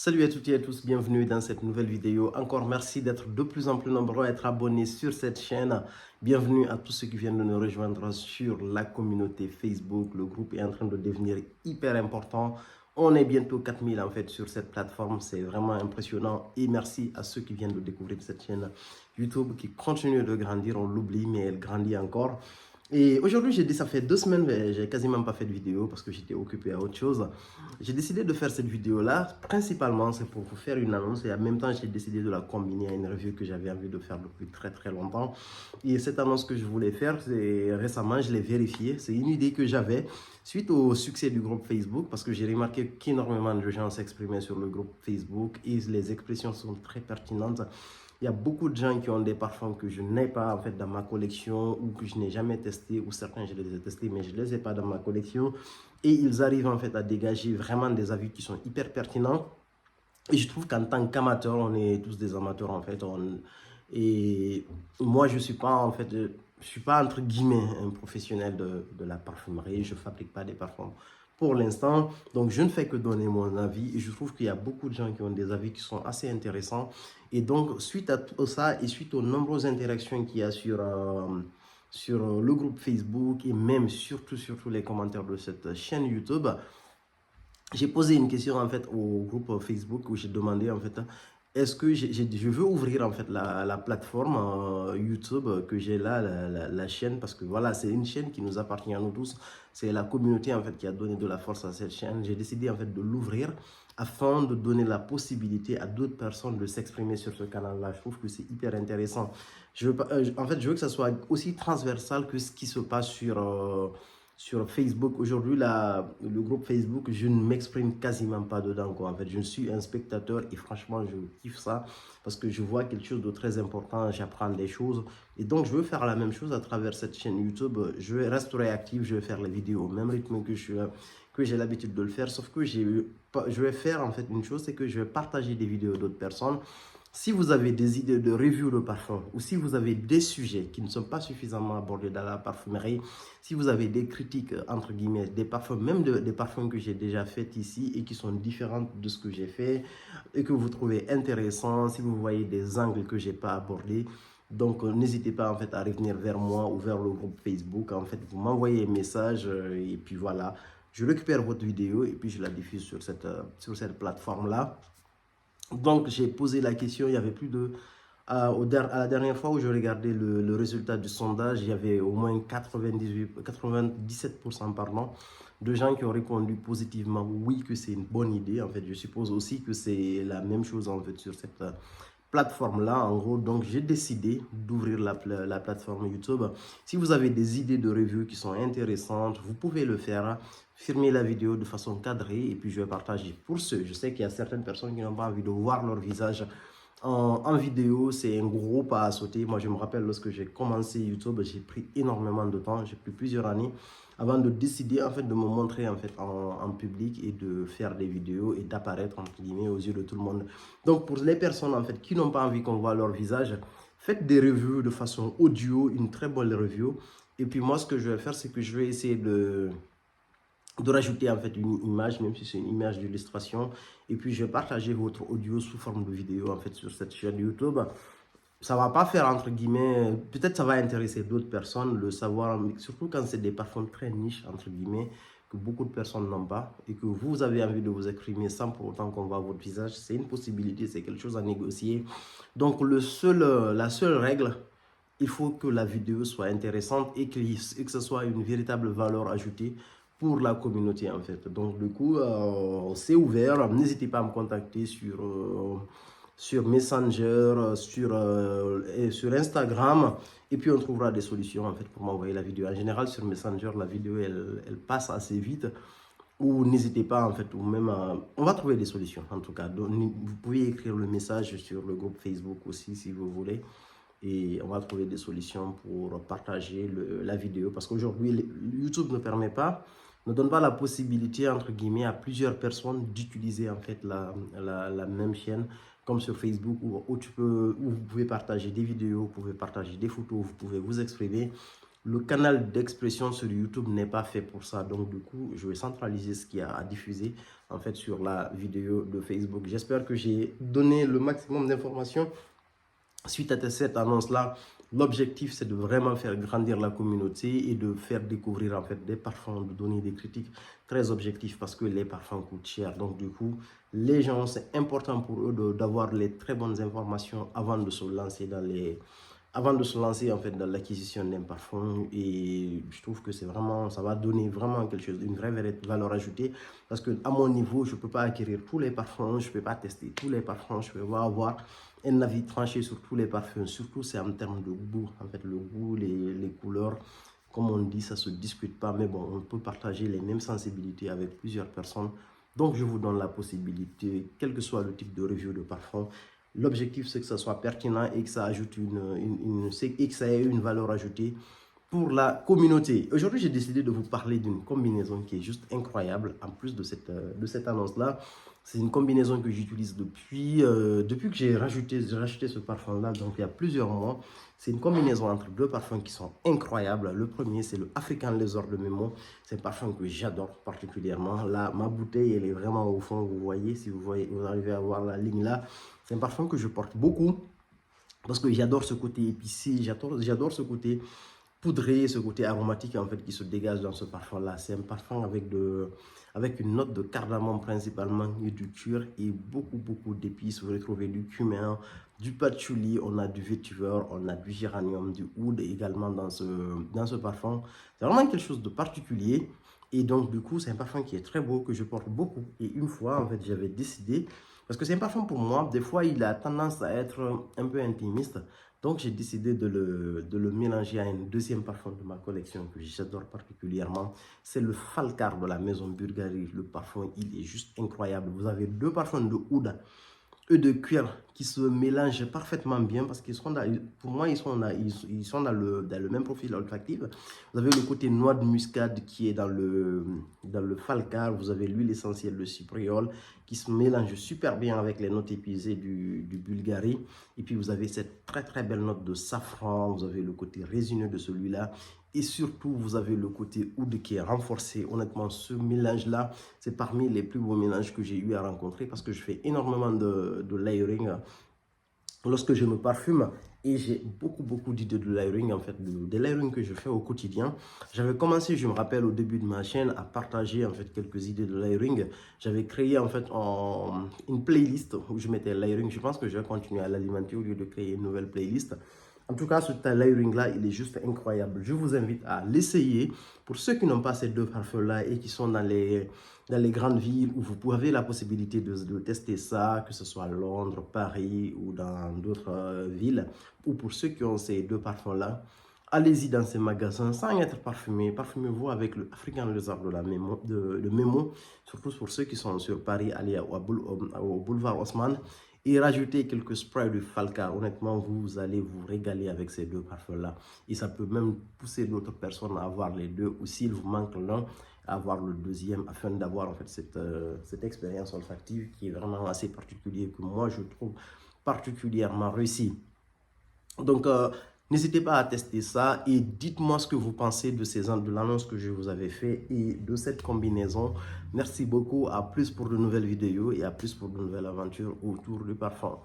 Salut à toutes et à tous, bienvenue dans cette nouvelle vidéo. Encore merci d'être de plus en plus nombreux à être abonnés sur cette chaîne. Bienvenue à tous ceux qui viennent de nous rejoindre sur la communauté Facebook. Le groupe est en train de devenir hyper important. On est bientôt 4000 en fait sur cette plateforme. C'est vraiment impressionnant. Et merci à ceux qui viennent de découvrir cette chaîne YouTube qui continue de grandir. On l'oublie, mais elle grandit encore. Et aujourd'hui, j'ai dit, ça fait 2 semaines, mais j'ai quasiment pas fait de vidéo parce que j'étais occupé à autre chose. J'ai décidé de faire cette vidéo-là, principalement, c'est pour vous faire une annonce et en même temps, j'ai décidé de la combiner à une review que j'avais envie de faire depuis très très longtemps. Et cette annonce que je voulais faire, c'est récemment, je l'ai vérifiée. C'est une idée que j'avais suite au succès du groupe Facebook parce que j'ai remarqué qu'énormément de gens s'exprimaient sur le groupe Facebook et les expressions sont très pertinentes. Il y a beaucoup de gens qui ont des parfums que je n'ai pas en fait dans ma collection ou que je n'ai jamais testé, ou certains je les ai testés mais je ne les ai pas dans ma collection. Et ils arrivent en fait à dégager vraiment des avis qui sont hyper pertinents. Et je trouve qu'en tant qu'amateur, on est tous des amateurs en fait. Et moi, je suis pas en fait, je suis pas entre guillemets un professionnel de la parfumerie. Je fabrique pas des parfums pour l'instant. Donc, je ne fais que donner mon avis. Et je trouve qu'il y a beaucoup de gens qui ont des avis qui sont assez intéressants. Et donc, suite à tout ça et suite aux nombreuses interactions qu'il y a sur le groupe Facebook et même surtout les commentaires de cette chaîne YouTube, j'ai posé une question en fait au groupe Facebook où j'ai demandé en fait est-ce que je veux ouvrir en fait la plateforme YouTube que j'ai là, la chaîne, parce que voilà, c'est une chaîne qui nous appartient à nous tous. C'est la communauté en fait qui a donné de la force à cette chaîne. J'ai décidé en fait de l'ouvrir afin de donner la possibilité à d'autres personnes de s'exprimer sur ce canal-là. Je trouve que c'est hyper intéressant. Je veux pas, en fait, je veux que ça soit aussi transversal que ce qui se passe sur Facebook. Aujourd'hui, le groupe Facebook, je ne m'exprime quasiment pas dedans, quoi. En fait, je suis un spectateur et franchement, je kiffe ça parce que je vois quelque chose de très important, j'apprends des choses. Et donc, je veux faire la même chose à travers cette chaîne YouTube. Je vais rester actif, je vais faire les vidéos au même rythme que j'ai l'habitude de le faire. Sauf que je vais faire en fait une chose, c'est que je vais partager des vidéos d'autres personnes. Si vous avez des idées de review de parfum ou si vous avez des sujets qui ne sont pas suffisamment abordés dans la parfumerie, si vous avez des critiques, entre guillemets, des parfums, même des parfums que j'ai déjà fait ici et qui sont différentes de ce que j'ai fait et que vous trouvez intéressant, si vous voyez des angles que je n'ai pas abordés, donc n'hésitez pas en fait à revenir vers moi ou vers le groupe Facebook. En fait, vous m'envoyez un message et puis voilà, je récupère votre vidéo et puis je la diffuse sur cette plateforme-là. Donc, j'ai posé la question, il y avait plus de... à la dernière fois où je regardais le résultat du sondage, il y avait au moins 97% pardon, de gens qui ont répondu positivement oui que c'est une bonne idée. En fait, je suppose aussi que c'est la même chose en fait sur cette plateforme-là. En gros, donc j'ai décidé d'ouvrir la plateforme YouTube. Si vous avez des idées de review qui sont intéressantes, vous pouvez le faire. Filmer la vidéo de façon cadrée et puis je vais partager. Pour ceux, je sais qu'il y a certaines personnes qui n'ont pas envie de voir leur visage en vidéo, c'est un gros pas à sauter. Moi, je me rappelle lorsque j'ai commencé YouTube, j'ai pris énormément de temps, j'ai pris plusieurs années avant de décider en fait de me montrer en fait en public et de faire des vidéos et d'apparaître entre guillemets aux yeux de tout le monde. Donc pour les personnes en fait qui n'ont pas envie qu'on voit leur visage, faites des reviews de façon audio, une très bonne review. Et puis moi, ce que je vais faire, c'est que je vais essayer de rajouter en fait une image, même si c'est une image d'illustration. Et puis, je vais partager votre audio sous forme de vidéo en fait sur cette chaîne YouTube. Ça va pas faire entre guillemets, peut-être ça va intéresser d'autres personnes, le savoir, mais surtout quand c'est des parfums très niches entre guillemets, que beaucoup de personnes n'ont pas et que vous avez envie de vous exprimer sans pour autant qu'on voit votre visage. C'est une possibilité, c'est quelque chose à négocier. Donc, la seule règle, il faut que la vidéo soit intéressante et que ce soit une véritable valeur ajoutée pour la communauté en fait. Donc du coup, c'est ouvert. N'hésitez pas à me contacter sur Messenger, sur Instagram. Et puis on trouvera des solutions en fait pour m'envoyer la vidéo. En général, sur Messenger, la vidéo, elle passe assez vite. Ou n'hésitez pas en fait, ou même, on va trouver des solutions en tout cas. Donc, vous pouvez écrire le message sur le groupe Facebook aussi si vous voulez et on va trouver des solutions pour partager la vidéo parce qu'aujourd'hui YouTube ne donne pas la possibilité entre guillemets à plusieurs personnes d'utiliser en fait la même chaîne comme sur Facebook où vous pouvez partager des vidéos, vous pouvez partager des photos, vous pouvez vous exprimer. Le canal d'expression sur YouTube n'est pas fait pour ça, donc du coup je vais centraliser ce qu'il y a à diffuser en fait sur la vidéo de Facebook. J'espère que j'ai donné le maximum d'informations suite à cette annonce-là. L'objectif, c'est de vraiment faire grandir la communauté et de faire découvrir en fait des parfums, de donner des critiques très objectives parce que les parfums coûtent cher. Donc du coup, les gens, c'est important pour eux d'avoir les très bonnes informations avant de se lancer en fait dans l'acquisition d'un parfum. Et je trouve que c'est vraiment, ça va donner vraiment quelque chose, une vraie valeur ajoutée, parce que à mon niveau, je peux pas acquérir tous les parfums, je peux pas tester tous les parfums, je peux pas avoir un avis tranché sur tous les parfums. Surtout c'est en termes de goût, en fait le goût, les couleurs, comme on dit, ça se discute pas, mais bon, on peut partager les mêmes sensibilités avec plusieurs personnes. Donc je vous donne la possibilité, quel que soit le type de review de parfum. L'objectif, c'est que ça soit pertinent et que ça ajoute et que ça ait une valeur ajoutée pour la communauté. Aujourd'hui, j'ai décidé de vous parler d'une combinaison qui est juste incroyable. En plus de cette annonce-là, c'est une combinaison que j'utilise depuis que j'ai racheté ce parfum-là, donc il y a plusieurs mois. C'est une combinaison entre deux parfums qui sont incroyables. Le premier, c'est le African Leather de Memo. C'est un parfum que j'adore particulièrement. Là, ma bouteille, elle est vraiment au fond. Vous voyez, si vous arrivez à voir la ligne là. C'est un parfum que je porte beaucoup parce que j'adore ce côté épicé, j'adore ce côté poudré, ce côté aromatique en fait qui se dégage dans ce parfum-là. C'est un parfum avec une note de cardamome principalement et du cuir et beaucoup d'épices. Vous retrouvez du cumin, du patchouli, on a du vétiver, on a du géranium, du oud également dans ce parfum. C'est vraiment quelque chose de particulier. Et donc, du coup, c'est un parfum qui est très beau, que je porte beaucoup. Et une fois, en fait, j'avais décidé, parce que c'est un parfum pour moi, des fois, il a tendance à être un peu intimiste. Donc, j'ai décidé de le mélanger à un deuxième parfum de ma collection que j'adore particulièrement. C'est le Falcar de la maison Bulgari. Le parfum, il est juste incroyable. Vous avez deux parfums de oud et de cuir qui se mélangent parfaitement bien parce qu'ils sont pour moi, ils sont dans le même profil olfactif. Vous avez le côté noix de muscade qui est dans le Falcar. Vous avez l'huile essentielle de cypriol qui se mélange super bien avec les notes épicées du Bulgari. Et puis, vous avez cette très belle note de safran. Vous avez le côté résineux de celui-là. Et surtout, vous avez le côté oud qui est renforcé. Honnêtement, ce mélange-là, c'est parmi les plus beaux mélanges que j'ai eu à rencontrer parce que je fais énormément de layering lorsque je me parfume. Et j'ai beaucoup d'idées de layering, en fait, des layering que je fais au quotidien. J'avais commencé, je me rappelle, au début de ma chaîne, à partager, en fait, quelques idées de layering. J'avais créé, en fait, une playlist où je mettais layering. Je pense que je vais continuer à l'alimenter au lieu de créer une nouvelle playlist. En tout cas, ce layering-là, il est juste incroyable. Je vous invite à l'essayer. Pour ceux qui n'ont pas ces deux parfums-là et qui sont dans les grandes villes où vous avez la possibilité de tester ça, que ce soit Londres, Paris ou dans d'autres villes, ou pour ceux qui ont ces deux parfums-là, allez-y dans ces magasins sans être parfumé. Parfumez-vous avec le African Leather de Memo, surtout pour ceux qui sont sur Paris, allez au boulevard Haussmann. Et rajoutez quelques sprays de Falcar. Honnêtement, vous allez vous régaler avec ces deux parfums-là. Et ça peut même pousser d'autres personnes à avoir les deux. Ou s'il vous manque l'un, à avoir le deuxième, afin d'avoir en fait cette expérience olfactive qui est vraiment assez particulière, que moi je trouve particulièrement réussie. Donc, n'hésitez pas à tester ça et dites-moi ce que vous pensez de l'annonce que je vous avais fait et de cette combinaison. Merci beaucoup, à plus pour de nouvelles vidéos et à plus pour de nouvelles aventures autour du parfum.